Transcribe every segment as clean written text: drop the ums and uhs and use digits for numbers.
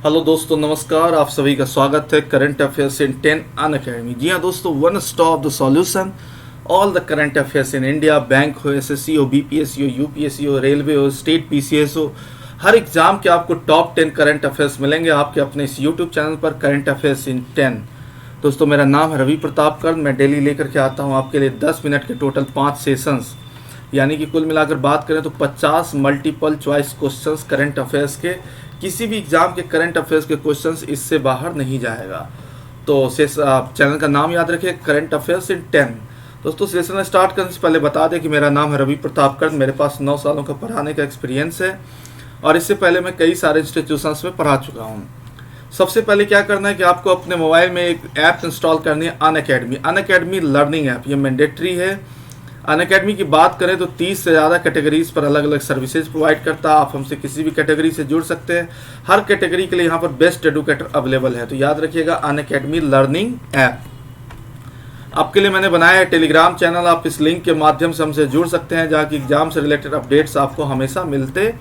Hello दोस्तों, नमस्कार। आप सभी का स्वागत है करंट अफेयर्स इन 10 अनअकैडमी। जी हाँ दोस्तों, one stop the solution all the current affairs in India. Bank हो, एसएससी हो, बीपीएससी हो, यूपीएससी हो, रेलवे हो, स्टेट पीसीएस हो, हर एग्जाम के आपको टॉप 10 करंट अफेयर्स मिलेंगे आपके अपने इस यूट्यूब चैनल पर, करंट अफेयर्स इन 10। दोस्तों, मेरा नाम है रवि प्रताप कर। मैं डेली लेकर के आता हूँ आपके लिए 10 मिनट के टोटल 5 सेशंस, यानी कि कुल मिलाकर बात करें तो 50 multiple choice questions current affairs के। किसी भी एग्जाम के करंट अफेयर्स के क्वेश्चंस इससे बाहर नहीं जाएगा। तो आप चैनल का नाम याद रखिए, करंट अफेयर्स इन 10। दोस्तों, सेशन स्टार्ट करने से पहले बता दें कि मेरा नाम है रवि प्रताप कर। मेरे पास 9 सालों का पढ़ाने का एक्सपीरियंस है और इससे पहले मैं कई सारे इंस्टीट्यूशंस में पढ़ा चुका हूँ। सबसे पहले क्या करना है कि आपको अपने मोबाइल में एक ऐप इंस्टॉल करनी है, अनअकैडमी। अनअकैडमी लर्निंग ऐप, ये मैंडेटरी है। अनअकैडमी की बात करें तो 30 से ज़्यादा कैटेगरीज पर अलग अलग सर्विसेज प्रोवाइड करता है। आप हमसे किसी भी कैटेगरी से जुड़ सकते हैं। हर कैटेगरी के लिए यहाँ पर बेस्ट एडुकेटर अवेलेबल है। तो याद रखिएगा, अनअकैडमी लर्निंग ऐप आपके लिए मैंने बनाया है। टेलीग्राम चैनल, आप इस लिंक के माध्यम से हमसे जुड़ सकते हैं, जहाँ की एग्जाम से रिलेटेड अपडेट्स आपको हमेशा मिलते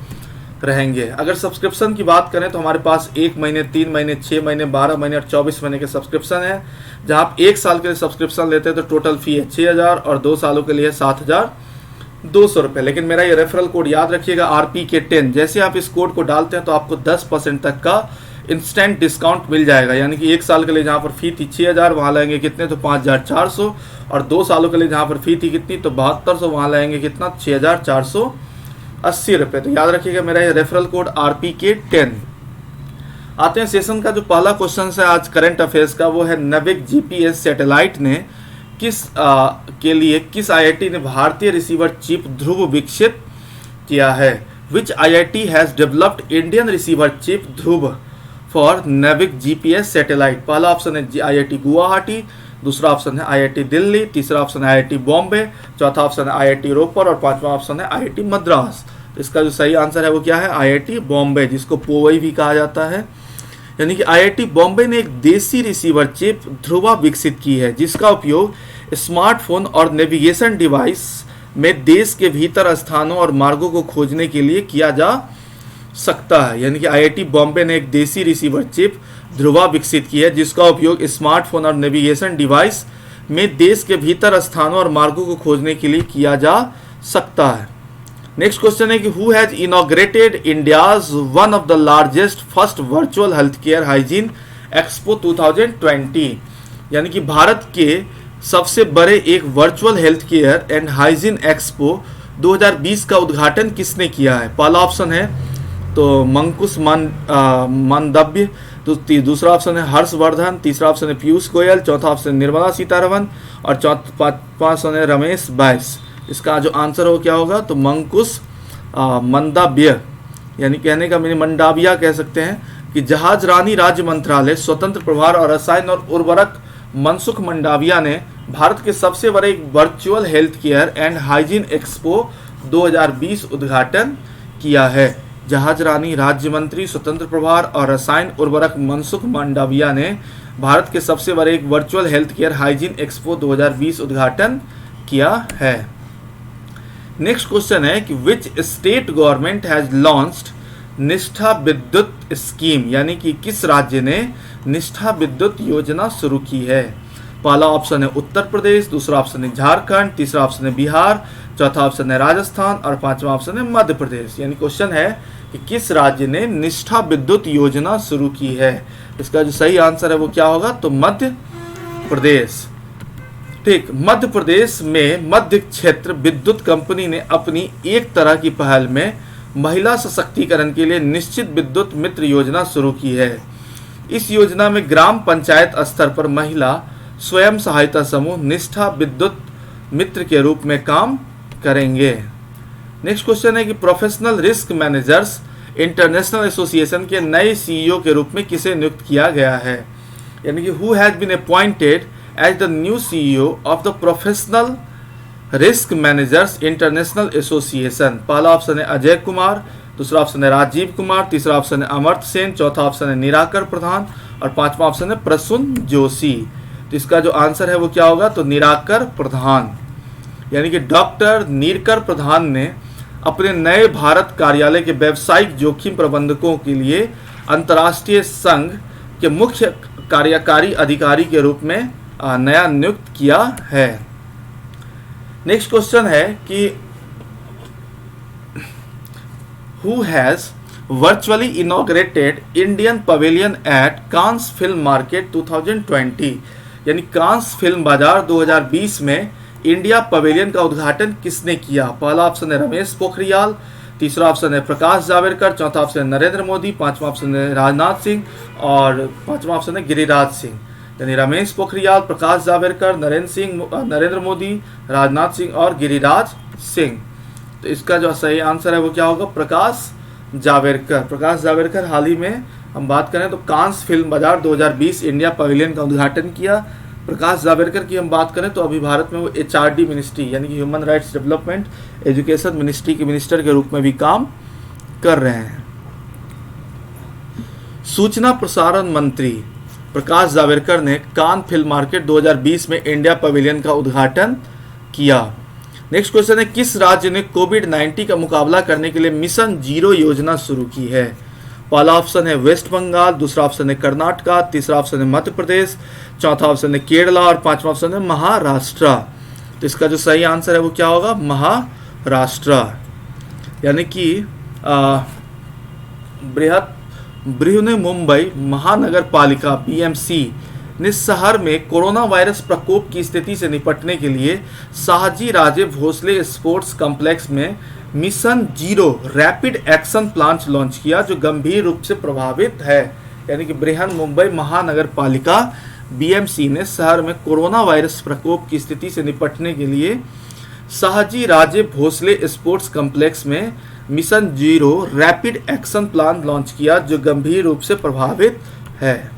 रहेंगे। अगर सब्सक्रिप्शन की बात करें तो हमारे पास 1 महीने, 3 महीने, 6 महीने, 12 महीने और 24 महीने के सब्सक्रिप्शन है। जहां आप 1 साल के लिए सब्सक्रिप्शन लेते हैं तो टोटल फी है 6000 और 2 सालों के लिए 7200 रुपये। लेकिन मेरा ये रेफरल कोड याद रखिएगा, RPK10। जैसे आप इस कोड को डालते हैं तो आपको 10% तक का इंस्टेंट डिस्काउंट मिल जाएगा। यानी कि 1 साल के लिए जहाँ पर फी थी 6000, वहाँ लाएंगे कितने, तो 5400। और 2 सालों के लिए जहाँ पर फी थी कितनी, तो 7200, वहाँ लाएंगे कितना, 6480 रुपये। तो याद रखिएगा मेरा ये रेफरल कोड RPK10। आते हैं सेशन का जो पहला क्वेश्चन है आज करंट अफेयर्स का, वो है नविक जीपीएस सैटेलाइट ने के लिए किस आईआईटी ने भारतीय रिसीवर चिप ध्रुव विकसित किया है। Which IIT has developed Indian receiver chip Dhruv for NavIC GPS satellite. पहला ऑप्शन है आईआईटी गुवाहाटी, दूसरा ऑप्शन है आईआईटी दिल्ली, तीसरा ऑप्शन है आईआईटी बॉम्बे, चौथा ऑप्शन है आईआईटी रोपर और पांचवा ऑप्शन है आईआईटी मद्रास। तो इसका जो सही आंसर है वो क्या है, आईआईटी बॉम्बे, जिसको पोवई भी कहा जाता है। यानी कि आईआईटी बॉम्बे ने एक देसी रिसीवर चिप ध्रुवा विकसित की है, जिसका उपयोग स्मार्टफोन और नेविगेशन डिवाइस में देश के भीतर स्थानों और मार्गों को खोजने के लिए किया जा सकता है। यानी कि आईआईटी बॉम्बे ने एक देसी रिसीवर चिप ध्रुवा विकसित की है, जिसका उपयोग स्मार्टफोन और नेविगेशन डिवाइस में देश के भीतर स्थानों और मार्गों को खोजने के लिए किया जा सकता है। नेक्स्ट क्वेश्चन है कि who has inaugurated India's one of the largest first virtual health care hygiene expo 2020। यानी कि भारत के सबसे बड़े एक virtual health care and hygiene expo 2020 का उद्घाटन किसने किया है। पहला ऑप्शन है तो मंकुश मांडव्य, तो दूसरा ऑप्शन है हर्षवर्धन, तीसरा ऑप्शन है पीयूष गोयल, चौथा ऑप्शन निर्मला सीतारमण और पांचवा ऑप्शन है रमेश बैस। इसका जो आंसर हो क्या होगा, तो मंकुश मंडाव्य, यानी कहने का मैंने मंडाविया कह सकते हैं कि जहाज रानी राज्य मंत्रालय, स्वतंत्र प्रभार और रसायन और उर्वरक मनसुख मंडाविया ने भारत के सबसे बड़े virtual health care and hygiene expo 2020 उद्घाटन किया है। जहाज रानी राज्य मंत्री, स्वतंत्र प्रभार और रसायन उर्वरक मनसुख मंडाविया ने भारत के सबसे बड़े एक virtual health care hygiene expo 2020 उद्घाटन किया है। नेक्स्ट क्वेश्चन है कि which state government has launched निष्ठा विद्युत स्कीम। यानी कि किस राज्य ने निष्ठा विद्युत योजना शुरू की है। पहला ऑप्शन है उत्तर प्रदेश, दूसरा ऑप्शन है झारखंड, तीसरा ऑप्शन है बिहार, चौथा ऑप्शन है राजस्थान और पांचवा ऑप्शन है मध्य प्रदेश। यानी क्वेश्चन है कि किस राज्य ने निष्ठा विद्युत योजना शुरू की है। इसका जो सही आंसर है वो क्या होगा, तो मध्य प्रदेश। ठीक, मध्य प्रदेश में मध्य क्षेत्र विद्युत कंपनी ने अपनी एक तरह की पहल में महिला सशक्तिकरण के लिए निश्चित विद्युत मित्र योजना शुरू की है। इस योजना में ग्राम पंचायत स्तर पर महिला स्वयं सहायता समूह निष्ठा विद्युत मित्र के रूप में काम करेंगे। नेक्स्ट क्वेश्चन है कि professional risk managers international association के नए सीईओ के रूप में किसे नियुक्त किया गया है। यानी कि who has been appointed as the new CEO of the professional risk managers international association. पहला ऑप्शन है अजय कुमार, दूसरा ऑप्शन है राजीव कुमार, तीसरा ऑप्शन है अमर्त्य सेन, चौथा ऑप्शन है निराकर प्रधान और पांचवा ऑप्शन है प्रसून जोशी। तो इसका जो आंसर है वो क्या होगा, तो निराकर प्रधान। यानी कि डॉक्टर नीरकर प्रधान ने अपने नए भारत कार्यालय के व्यावसायिक जोखिम प्रबंधकों के लिए अंतर्राष्ट्रीय संघ के मुख्य कार्यकारी अधिकारी के रूप में नया नियुक्त किया है। नेक्स्ट क्वेश्चन है कि who has virtually inaugurated Indian pavilion at Cannes film market 2020, यानी कांस फिल्म बाजार 2020 में इंडिया पवेलियन का उद्घाटन किसने किया? पहला ऑप्शन है रमेश पोखरियाल, तीसरा ऑप्शन है प्रकाश जावड़ेकर, चौथा ऑप्शन है नरेंद्र मोदी, पांचवा ऑप्शन है राजनाथ सिंह और पांचवा ऑप्शन है गिरिराज सिंह। यानी रमेश पोखरियाल, प्रकाश जावड़ेकर, नरेंद्र मोदी, राजनाथ सिंह और गिरिराज सिंह। तो इसका जो सही आंसर है वो क्या होगा? प्रकाश जावड़ेकर। प्रकाश जावड़ेकर हाल ही में हम बात करें तो कांस फिल्म बाजार 2020 इंडिया पवेलियन का उद्घाटन किया। प्रकाश जावड़ेकर की हम बात करें तो अभी भारत में वो HRD मिनिस्ट्री यानी कि human rights development education ministry के मिनिस्टर के रूप में भी काम कर रहे हैं। सूचना प्रसारण मंत्री प्रकाश जावड़ेकर ने कान फिल्म मार्केट 2020 में इंडिया पवेलियन का उद्घाटन किया। नेक्स्ट क्वेश्चन है किस राज्य ने कोविड-19 का मुकाबला करने के लिए मिशन जीरो योजना शुरू की है? पहला ऑप्शन है वेस्ट बंगाल, दूसरा ऑप्शन है कर्नाटका, तीसरा ऑप्शन है मध्य प्रदेश, चौथा ऑप्शन है केरला और पांचवा ऑप्शन है महाराष्ट्र। तो इसका जो सही आंसर है वो क्या होगा? महाराष्ट्र। यानी कि बृहन्मुंबई महानगर पालिका BMC ने शहर में कोरोना वायरस प्रकोप की स्थिति से निपटने के लिए शाहजी राजे भोसले स्पोर्ट्स कॉम्प्लेक्स में mission zero rapid action plan launch किया जो गंभीर रूप से प्रभावित है। यानी कि बृहन्मुंबई महानगर पालिका BMC ने शहर में कोरोना वायरस प्रकोप की स्थिति से निपटने के लिए शाहजी राजे भोसले स्पोर्ट्स कॉम्प्लेक्स में mission zero rapid action plan launch किया जो गंभीर रूप से प्रभावित है।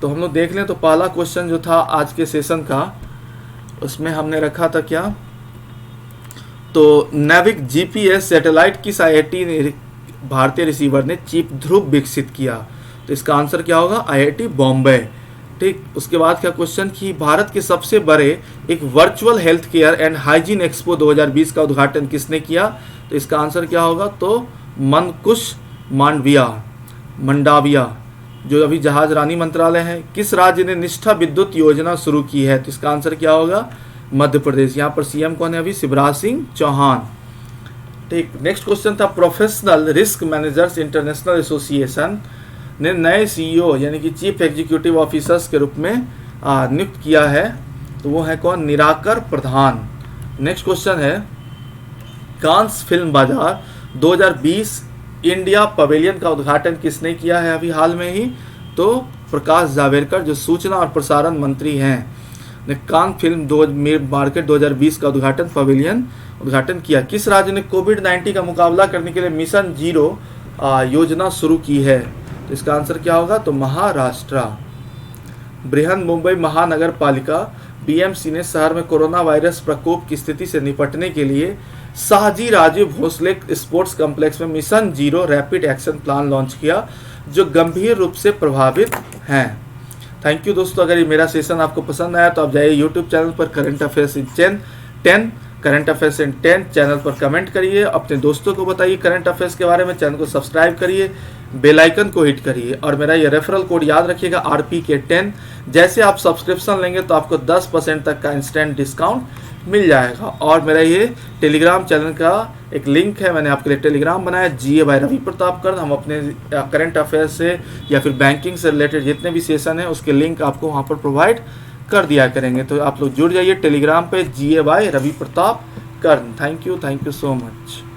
तो हम लोग देख लें तो पहला क्वेश्चन जो था आज के सेशन का उसमें हमने रखा था क्या? तो नैविक GPS सैटेलाइट किस IIT भारतीय रिसीवर ने चीप ध्रुव विकसित किया? तो इसका आंसर क्या होगा? IIT बॉम्बे। ठीक, उसके बाद क्या क्वेश्चन कि भारत के सबसे बड़े एक virtual health care and hygiene expo 2020 का उद्घाटन किसने किया? तो इसका आंसर क्या होगा? तो मनकुश मंडाविया जो अभी जहाज रानी मंत्रालय है। किस राज्य ने निष्ठा विद्युत योजना शुरू की है? तो इसका आंसर क्या होगा? मध्य प्रदेश। यहाँ पर CM कौन है? अभी शिवराज सिंह चौहान। ठीक, नेक्स्ट क्वेश्चन था professional risk managers international association ने नए CEO यानी कि चीफ एग्जीक्यूटिव ऑफिसर्स के रूप में नियुक्त किया है। तो वो है कौन? निराकर प्रधान। नेक्स्ट क्वेश्चन है कांस फिल्म बाजार 2020 इंडिया पवेलियन का उद्घाटन किसने किया है अभी हाल में ही? तो प्रकाश जावड़ेकर जो सूचना और प्रसारण मंत्री हैं ने कान फिल्म मार्केट 2020 का उद्घाटन किया। किस राज्य ने कोविड-19 का मुकाबला करने के लिए मिशन जीरो योजना शुरू की है? तो इसका आंसर क्या होगा? तो महाराष्ट्र। बृहन्मुंबई महानगर पालिका BMC ने शहर में कोरोना वायरस प्रकोप की स्थिति से निपटने के लिए शाहजी राजे भोसले स्पोर्ट्स कॉम्प्लेक्स में mission zero rapid action plan launch किया जो गंभीर रूप से प्रभावित हैं। थैंक यू दोस्तों। अगर ये मेरा सेशन आपको पसंद आया तो आप जाइए YouTube चैनल पर current affairs in 10 current affairs in 10 channel पर कमेंट करिए, अपने दोस्तों को बताइए करंट अफेयर्स के बारे में, चैनल को सब्सक्राइब करिए, बेल आइकन को हिट करिए और मेरा ये रेफरल कोड याद रखिएगा RPK10। जैसे आप सब्सक्रिप्शन लेंगे तो आपको 10% तक का इंस्टेंट डिस्काउंट मिल जाएगा। और मेरा ये टेलीग्राम चैनल का एक लिंक है, मैंने आपके लिए टेलीग्राम बनाया GA बाय रवि प्रताप कर। हम अपने करंट अफेयर्स से या फिर बैंकिंग से रिलेटेड जितने भी सेशन है उसके लिंक आपको वहाँ पर प्रोवाइड कर दिया करेंगे। तो आप लोग जुड़ जाइए टेलीग्राम पे GA बाय रवि प्रताप कर। Thank you so much.